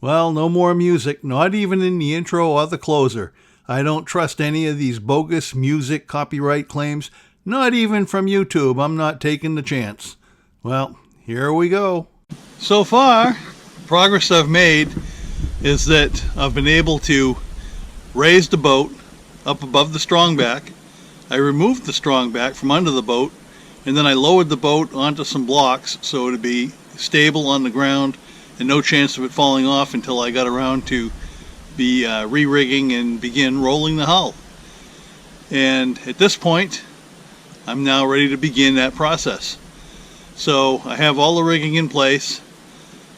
Well, no more music, not even in the intro or the closer. I don't trust any of these bogus music copyright claims, not even from YouTube. I'm not taking the chance. Well, here we go. So far, progress I've made is that I've been able to raise the boat up above the strongback. I removed the strongback from under the boat, and then I lowered the boat onto some blocks so it would be stable on the ground and no chance of it falling off until I got around to be re-rigging and begin rolling the hull. And at this point, I'm now ready to begin that process. So I have all the rigging in place,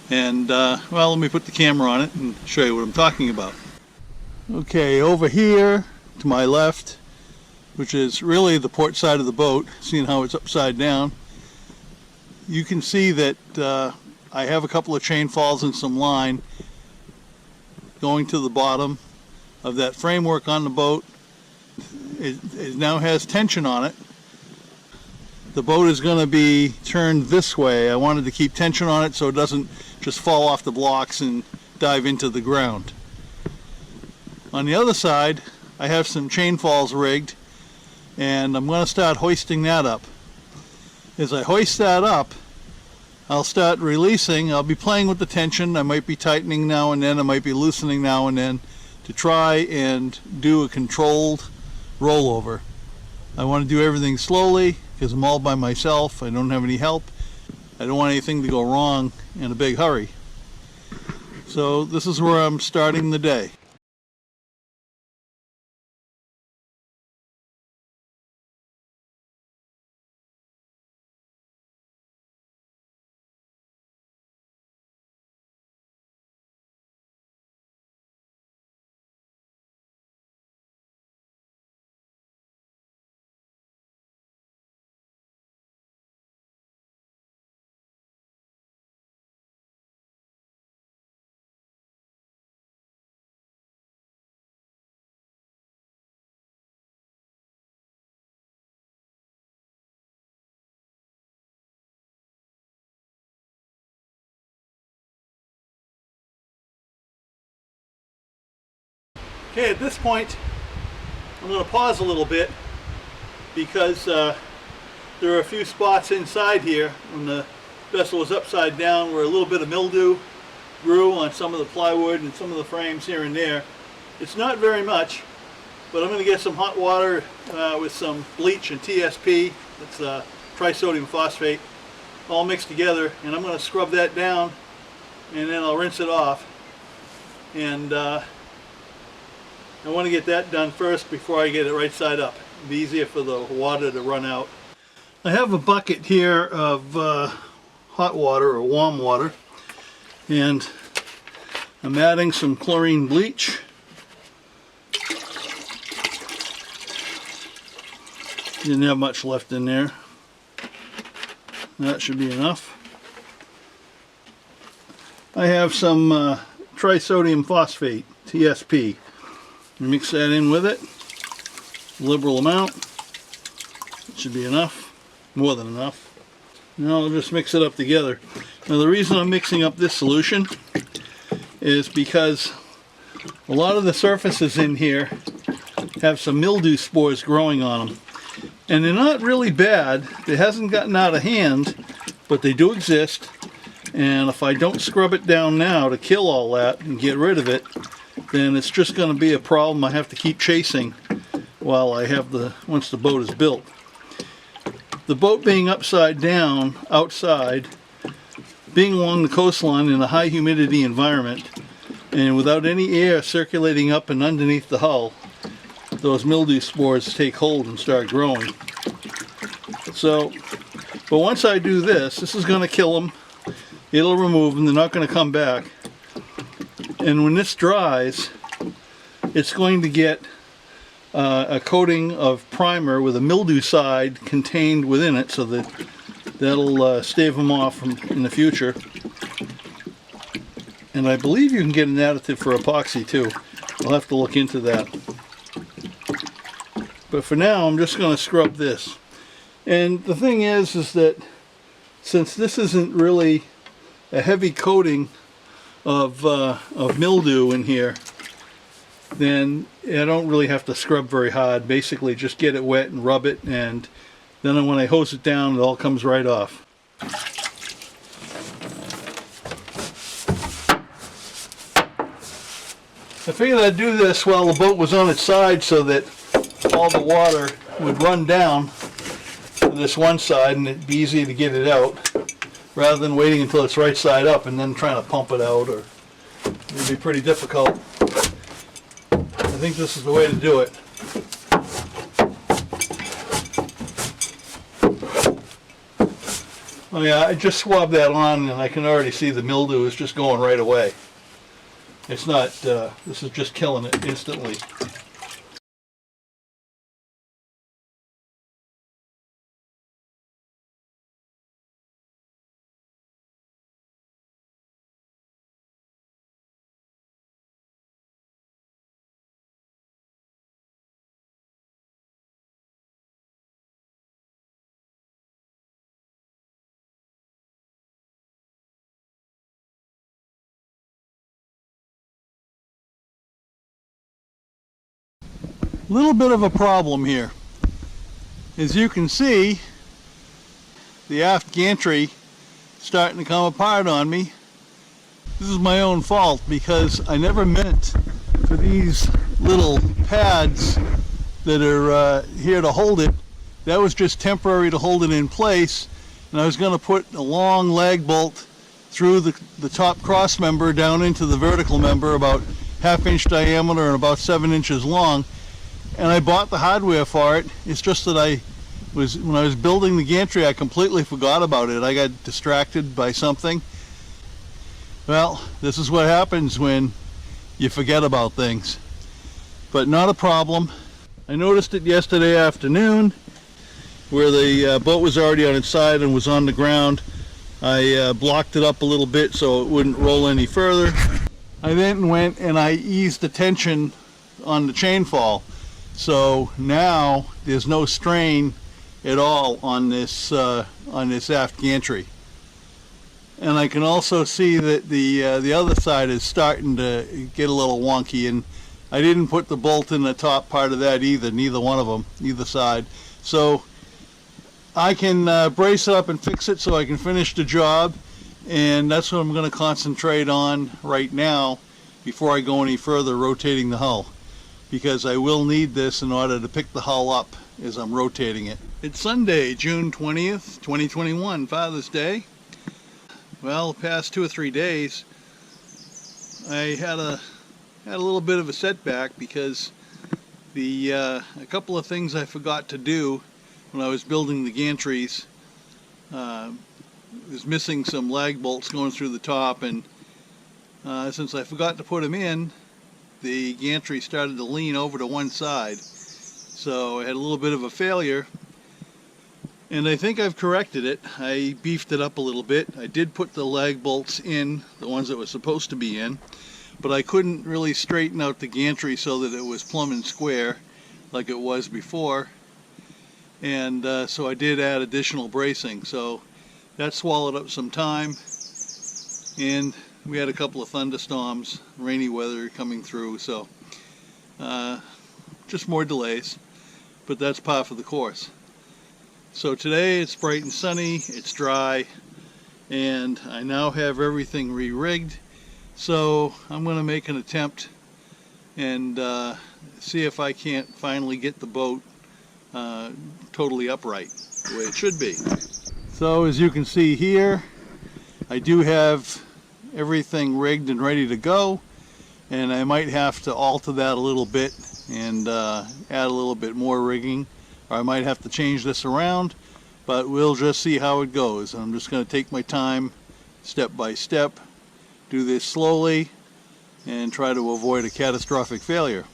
and well, let me put the camera on it and show you what I'm talking about. Okay, over here to my left, which is really the port side of the boat, seeing how it's upside down, you can see that I have a couple of chain falls and some line going to the bottom of that framework on the boat. It now has tension on it. The boat is going to be turned this way. I wanted to keep tension on it so it doesn't just fall off the blocks and dive into the ground. On the other side, I have some chain falls rigged, and I'm going to start hoisting that up. As I hoist that up, I'll start releasing. I'll be playing with the tension. I might be tightening now and then. I might be loosening now and then to try and do a controlled rollover. I want to do everything slowly because I'm all by myself. I don't have any help. I don't want anything to go wrong in a big hurry. So this is where I'm starting the day. Okay, at this point, I'm going to pause a little bit because there are a few spots inside here when the vessel was upside down where a little bit of mildew grew on some of the plywood and some of the frames here and there. It's not very much, but I'm going to get some hot water with some bleach and TSP, that's trisodium phosphate, all mixed together, and I'm going to scrub that down and then I'll rinse it off. And I want to get that done first before I get it right side up. It'll be easier for the water to run out. I have a bucket here of hot water or warm water, and I'm adding some chlorine bleach. Didn't have much left in there. That should be enough. I have some trisodium phosphate, TSP. Mix that in with it, liberal amount. It should be enough, more than enough. Now I'll just mix it up together. Now the reason I'm mixing up this solution is because a lot of the surfaces in here have some mildew spores growing on them. And they're not really bad. It hasn't gotten out of hand, but they do exist. And if I don't scrub it down now to kill all that and get rid of it, then it's just going to be a problem I have to keep chasing while I have once the boat is built. The boat being upside down outside, being along the coastline in a high humidity environment, and without any air circulating up and underneath the hull, those mildew spores take hold and start growing. So, but once I do this is going to kill them. It'll remove them. They're not going to come back. And when this dries, it's going to get a coating of primer with a mildew side contained within it, so that that'll stave them off in the future. And I believe you can get an additive for epoxy too. I'll have to look into that. But for now, I'm just going to scrub this. And the thing is that since this isn't really a heavy coating of mildew in here, then I don't really have to scrub very hard. Basically just get it wet and rub it, and then when I hose it down it all comes right off. I figured I'd do this while the boat was on its side so that all the water would run down to this one side and it'd be easy to get it out, rather than waiting until it's right side up and then trying to pump it out, or it'd be pretty difficult. I think this is the way to do it. Oh yeah, I just swabbed that on and I can already see the mildew is just going right away. It's not, this is just killing it instantly. Little bit of a problem here. As you can see, the aft gantry starting to come apart on me. This is my own fault because I never meant for these little pads that are here to hold it. That was just temporary to hold it in place, and I was going to put a long lag bolt through the top cross member down into the vertical member, about 1/2 inch diameter and about 7 inches long. And I bought the hardware for it. It's just that when I was building the gantry, I completely forgot about it. I got distracted by something. Well, this is what happens when you forget about things. But not a problem. I noticed it yesterday afternoon where the boat was already on its side and was on the ground. I blocked it up a little bit so it wouldn't roll any further. I then went and I eased the tension on the chain fall. So now there's no strain at all on this aft gantry. And I can also see that the other side is starting to get a little wonky, and I didn't put the bolt in the top part of that either, neither one of them, either side. So I can brace it up and fix it so I can finish the job, and that's what I'm going to concentrate on right now before I go any further rotating the hull, because I will need this in order to pick the hull up as I'm rotating it. It's Sunday, June 20th, 2021, Father's Day. Well, the past 2 or 3 days I had a little bit of a setback because a couple of things I forgot to do when I was building the gantries. Was missing some lag bolts going through the top, and since I forgot to put them in, the gantry started to lean over to one side, so I had a little bit of a failure, and I think I've corrected it. I beefed it up a little bit. I did put the lag bolts in, the ones that were supposed to be in, but I couldn't really straighten out the gantry so that it was plumb and square like it was before, and so I did add additional bracing. So that swallowed up some time, and we had a couple of thunderstorms, rainy weather coming through, so just more delays, but that's par for the course. So today it's bright and sunny, it's dry, and I now have everything re-rigged, so I'm going to make an attempt and see if I can't finally get the boat totally upright the way it should be. So as you can see here, I do have everything rigged and ready to go, and I might have to alter that a little bit and add a little bit more rigging, or I might have to change this around, but we'll just see how it goes. I'm just going to take my time step by step, do this slowly, and try to avoid a catastrophic failure.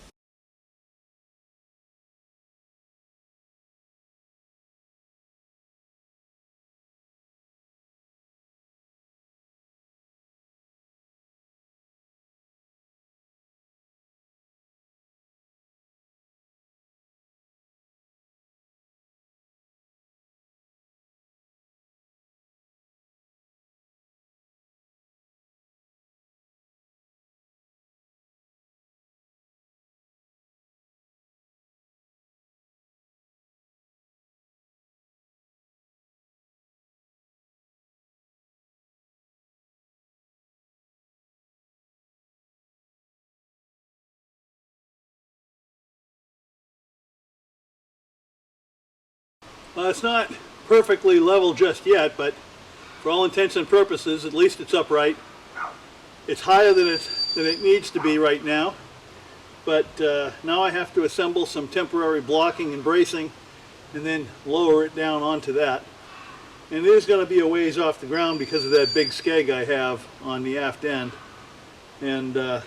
It's not perfectly level just yet, but for all intents and purposes, at least it's upright. It's higher than it needs to be right now, but now I have to assemble some temporary blocking and bracing and then lower it down onto that. And it is going to be a ways off the ground because of that big skeg I have on the aft end. And of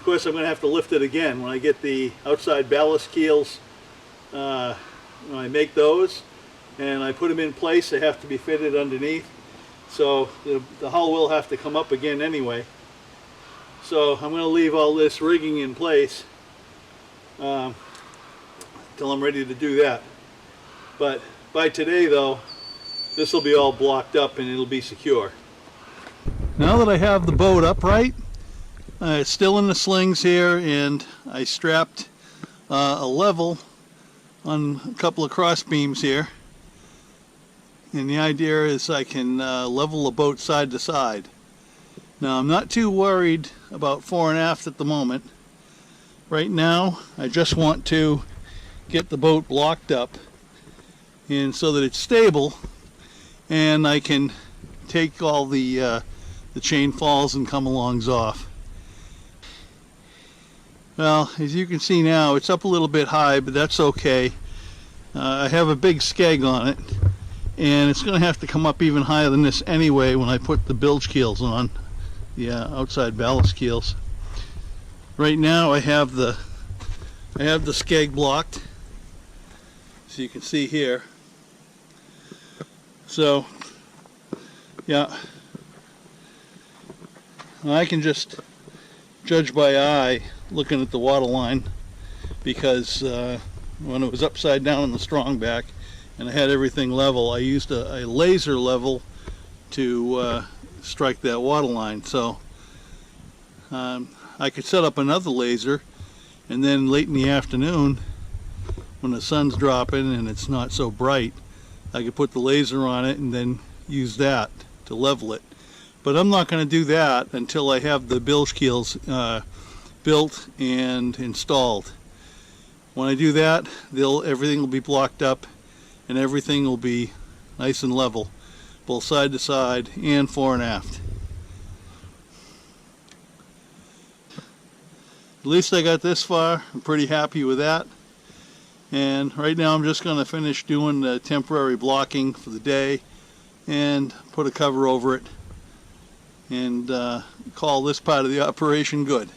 course I'm going to have to lift it again when I get the outside ballast keels. When I make those and I put them in place, they have to be fitted underneath. So the hull will have to come up again anyway. So I'm going to leave all this rigging in place till I'm ready to do that. But by today though, this will be all blocked up and it'll be secure. Now that I have the boat upright, it's still in the slings here, and I strapped a level on a couple of cross beams here. And the idea is I can level the boat side to side. Now I'm not too worried about fore and aft at the moment. Right now I just want to get the boat blocked up and so that it's stable, and I can take all the chain falls and come-alongs off. Well, as you can see now, it's up a little bit high, but that's okay. I have a big skeg on it, and it's going to have to come up even higher than this anyway when I put the bilge keels on, the outside ballast keels. Right now I have the skeg blocked, so you can see here. So yeah, I can just judge by eye looking at the water line, because when it was upside down in the strongback and I had everything level, I used a laser level to strike that water line. So I could set up another laser, and then late in the afternoon when the sun's dropping and it's not so bright, I could put the laser on it and then use that to level it. But I'm not going to do that until I have the bilge keels built and installed. When I do that, everything will be blocked up and everything will be nice and level, both side to side and fore and aft. At least I got this far. I'm pretty happy with that. And right now I'm just going to finish doing the temporary blocking for the day and put a cover over it and call this part of the operation good.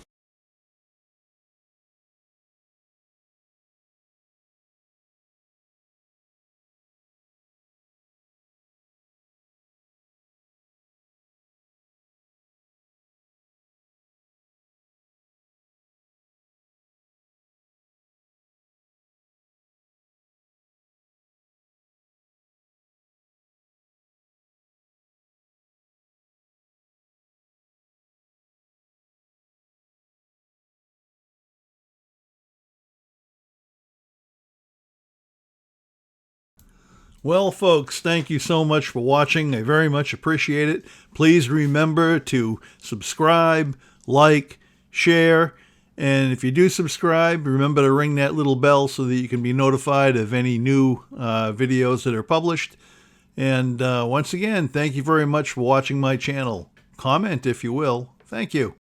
Well, folks, thank you so much for watching. I very much appreciate it. Please remember to subscribe, like, share, and if you do subscribe, remember to ring that little bell so that you can be notified of any new videos that are published. And once again, thank you very much for watching my channel. Comment if you will. Thank you.